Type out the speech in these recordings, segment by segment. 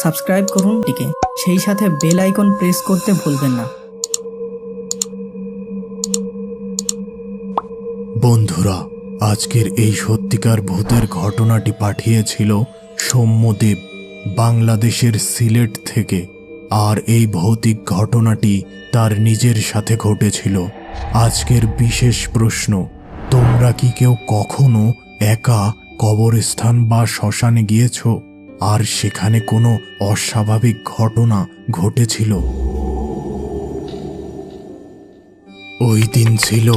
Subscribe করুন টিকে, সেই সাথে বেল আইকন প্রেস করতে ভুলবেন না। বন্ধুরা, আজকের এই সত্যিকার ভূতের ঘটনাটি পাঠিয়েছিল সৌম্যদেব, বাংলাদেশের সিলেট থেকে। আর এই ভৌতিক ঘটনাটি তার নিজের সাথে ঘটেছিল। আজকের বিশেষ প্রশ্ন, তোমরা কি কেউ কখনো একা কবরস্থান বা শ্মশানে গিয়েছ আর সেখানে কোনো অস্বাভাবিক ঘটনা ঘটেছিল? ওই দিন ছিল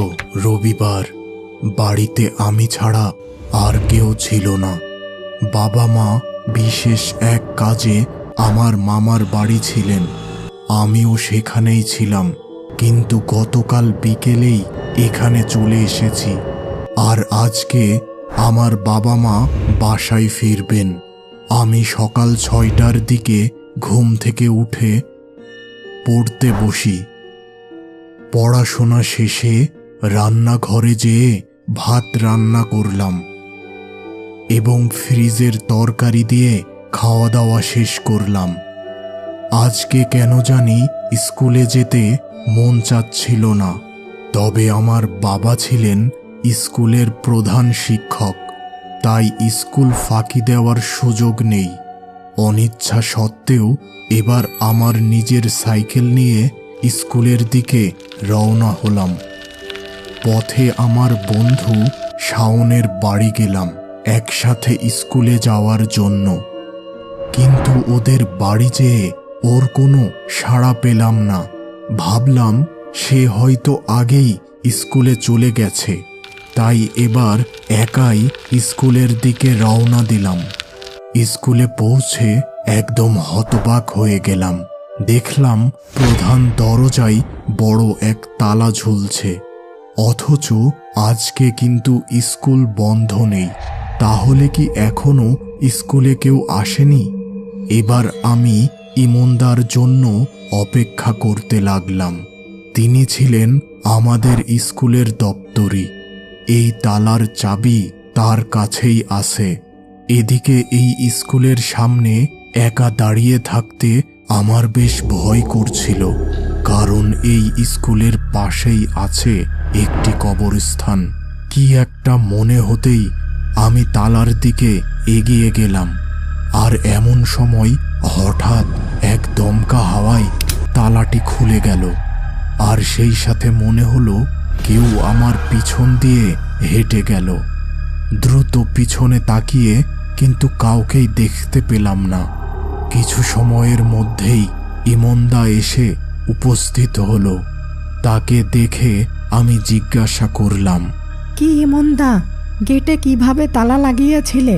রবিবার। বাড়িতে আমি ছাড়া আর কেউ ছিল না। বাবা মা বিশেষ এক কাজে আমার মামার বাড়ি ছিলেন, আমিও সেখানেই ছিলাম। কিন্তু গতকাল বিকেলেই এখানে চলে এসেছি। আর আজকে আমার বাবা মা বাসায় ফিরবেন। আমি সকাল 6টার দিকে ঘুম থেকে উঠে পড়তে বসি। পড়াশোনা শেষে রান্নাঘরে যেয়ে ভাত রান্না করলাম এবং ফ্রিজের তরকারি দিয়ে খাওয়া দাওয়া শেষ করলাম। আজকে কেন জানি স্কুলে যেতে মন চাচ্ছিল না। তবে আমার বাবা ছিলেন স্কুলের প্রধান শিক্ষক, তাই স্কুল ফাঁকি দেওয়ার সুযোগ নেই। অনিচ্ছা সত্ত্বেও এবার আমার নিজের সাইকেল নিয়ে স্কুলের দিকে রওনা হলাম। পথে আমার বন্ধু শাওনের বাড়ি গেলাম একসাথে স্কুলে যাওয়ার জন্য। কিন্তু ওদের বাড়ি যেয়ে ওর কোনো সাড়া পেলাম না। ভাবলাম সে হয়তো আগেই স্কুলে চলে গেছে, তাই এবার একাই স্কুলের দিকে রওনা দিলাম। স্কুলে পৌঁছে একদম হতবাক হয়ে গেলাম। দেখলাম প্রধান দরজায় বড় এক তালা ঝুলছে, অথচ আজকে কিন্তু স্কুল বন্ধ নেই। তাহলে কি এখনো স্কুলে কেউ আসেনি? এবার আমি ইমনদার জন্য অপেক্ষা করতে লাগলাম। তিনি ছিলেন আমাদের স্কুলের দপ্তরি। এই তালার চাবি তার কাছেই আছে। এদিকে এই স্কুলের সামনে একা দাঁড়িয়ে থাকতে আমার বেশ ভয় করছিল, কারণ এই স্কুলের পাশেই আছে একটি কবরস্থান। কি একটা মনে হতেই আমি তালার দিকে এগিয়ে গেলাম। আর এমন সময় হঠাৎ এক দমকা হাওয়ায় তালাটি খুলে গেল। আর সেই সাথে মনে হলো কেউ আমার পিছন দিয়ে হেঁটে গেল। দ্রুত পিছনে তাকিয়ে কিন্তু কাউকেই দেখতে পেলাম না। কিছু সময়ের মধ্যেই ইমনদা এসে উপস্থিত হলো। তাকে দেখে আমি জিজ্ঞাসা করলাম, কি ইমনদা, গেটে কিভাবে তালা লাগিয়েছিলে?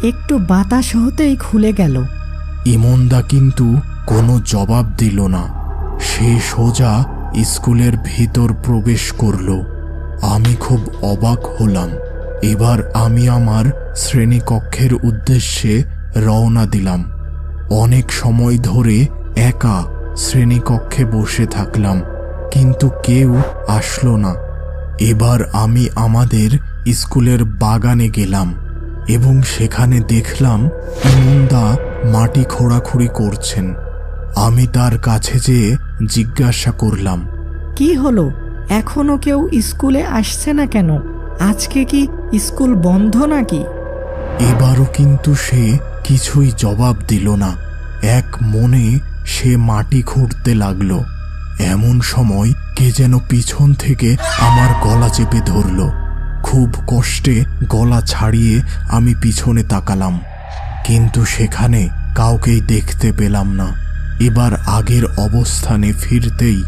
একটু বাতাস হতেই খুলে গেল। ইমনদা কিন্তু কোনো জবাব দিল না। সে সোজা স্কুলের ভিতর প্রবেশ করল। আমি খুব অবাক হলাম। এবার আমি আমার শ্রেণীকক্ষের উদ্দেশ্যে রওনা দিলাম। অনেক সময় ধরে একা শ্রেণীকক্ষে বসে থাকলাম, কিন্তু কেউ আসলো না। এবার আমি আমাদের স্কুলের বাগানে গেলাম এবং সেখানে দেখলাম ইমনদা মাটি খোঁড়াখুড়ি করছেন। আমি তার কাছে যেয়ে জিজ্ঞাসা করলাম, কি হলো, এখনো কেউ স্কুলে আসছে না কেন? আজকে কি স্কুল বন্ধ নাকি? এবারও কিন্তু সে কিছুই জবাব দিল না। এক মনে সে মাটি খুঁড়তে লাগলো। এমন সময় কে যেন পিছন থেকে আমার গলা চেপে ধরল। খুব কষ্টে গলা ছাড়িয়ে আমি পিছনে তাকালাম, কিন্তু সেখানে কাউকেই দেখতে পেলাম না। এবার আগের অবস্থানে ফিরতেই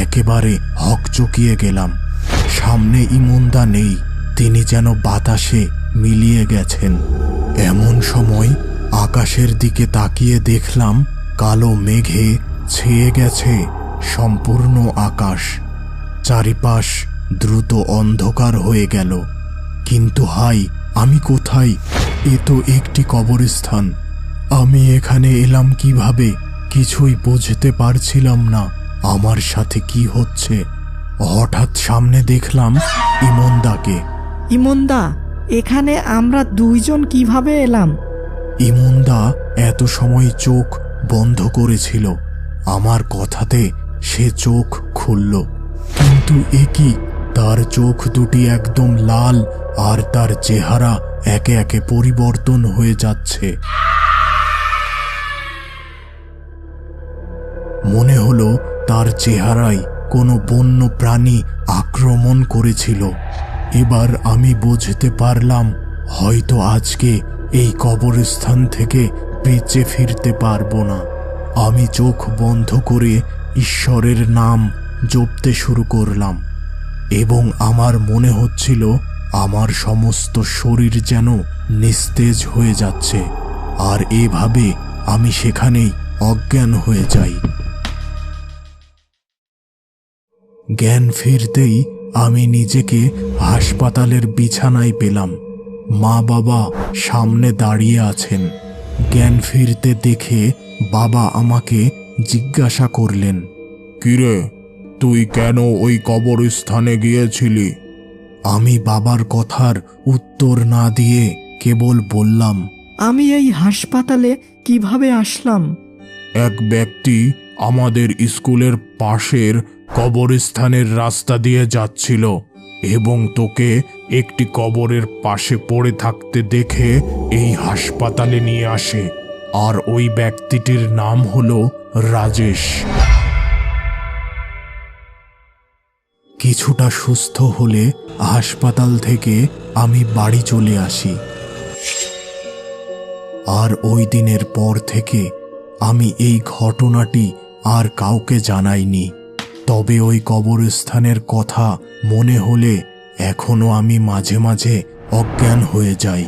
একেবারে হকচকিয়ে গেলাম। সামনে ইমনদা নেই, তিনি যেন বাতাসে মিলিয়ে গেছেন। এমন সময় আকাশের দিকে তাকিয়ে দেখলাম কালো মেঘে ছেয়ে গেছে সম্পূর্ণ আকাশ। চারিপাশ দ্রুত অন্ধকার হয়ে গেল। কিন্তু হাই, আমি কোথায়? এ তো একটি কবরস্থান। আমি এখানে এলাম কিভাবে? কিছুই বুঝতে পারছিলাম না আমার সাথে কি হচ্ছে। হঠাৎ সামনে দেখলাম ইমনদাকে। ইমনদা, এখানে আমরা দুইজন কিভাবে এলাম? ইমনদা এত সময় চোখ বন্ধ করেছিল। আমার কথাতে সে চোখ খুলল, কিন্তু এ কি, তার চোখ দুটি একদম লাল আর তার চেহারা একে একে পরিবর্তন হয়ে যাচ্ছে। মনে হলো তার চেহারায় কোনো বন্য প্রাণী আক্রমণ করেছিল। এবার আমি বুঝতে পারলাম, হয়তো আজকে এই কবরস্থান থেকে বেঁচে ফিরতে পারবো না। আমি চোখ বন্ধ করে ঈশ্বরের নাম জপতে শুরু করলাম এবং আমার মনে হচ্ছিল আমার সমস্ত শরীর যেন নিস্তেজ হয়ে যাচ্ছে, আর এভাবে আমি সেখানেই অজ্ঞান হয়ে যাই। জ্ঞান ফিরতেই আমি নিজেকে হাসপাতালের বিছানায় পেলাম। মা বাবা সামনে দাঁড়িয়ে আছেন। জ্ঞান ফিরতে দেখে বাবা আমাকে জিজ্ঞাসা করলেন, কিরে, তুই কেন ওই কবরস্থানে গিয়েছিলি? আমি বাবার কথার উত্তর না দিয়ে কেবল বললাম, আমি এই হাসপাতালে কিভাবে আসলাম? এক ব্যক্তি আমাদের স্কুলের পাশের কবরস্থানের রাস্তা দিয়ে যাচ্ছিল এবং তোকে একটি কবরের পাশে পড়ে থাকতে দেখে এই হাসপাতালে নিয়ে আসে। আর ওই ব্যক্তিটির নাম হলো রাজেশ। কিছুটা সুস্থ হলে হাসপাতাল থেকে আমি বাড়ি চলে আসি। আর ওই দিনের পর থেকে আমি এই ঘটনাটি আর কাউকে জানাইনি। তবে ওই কবরস্থানের কথা মনে হলে এখনো আমি মাঝে মাঝে অজ্ঞান হয়ে যাই।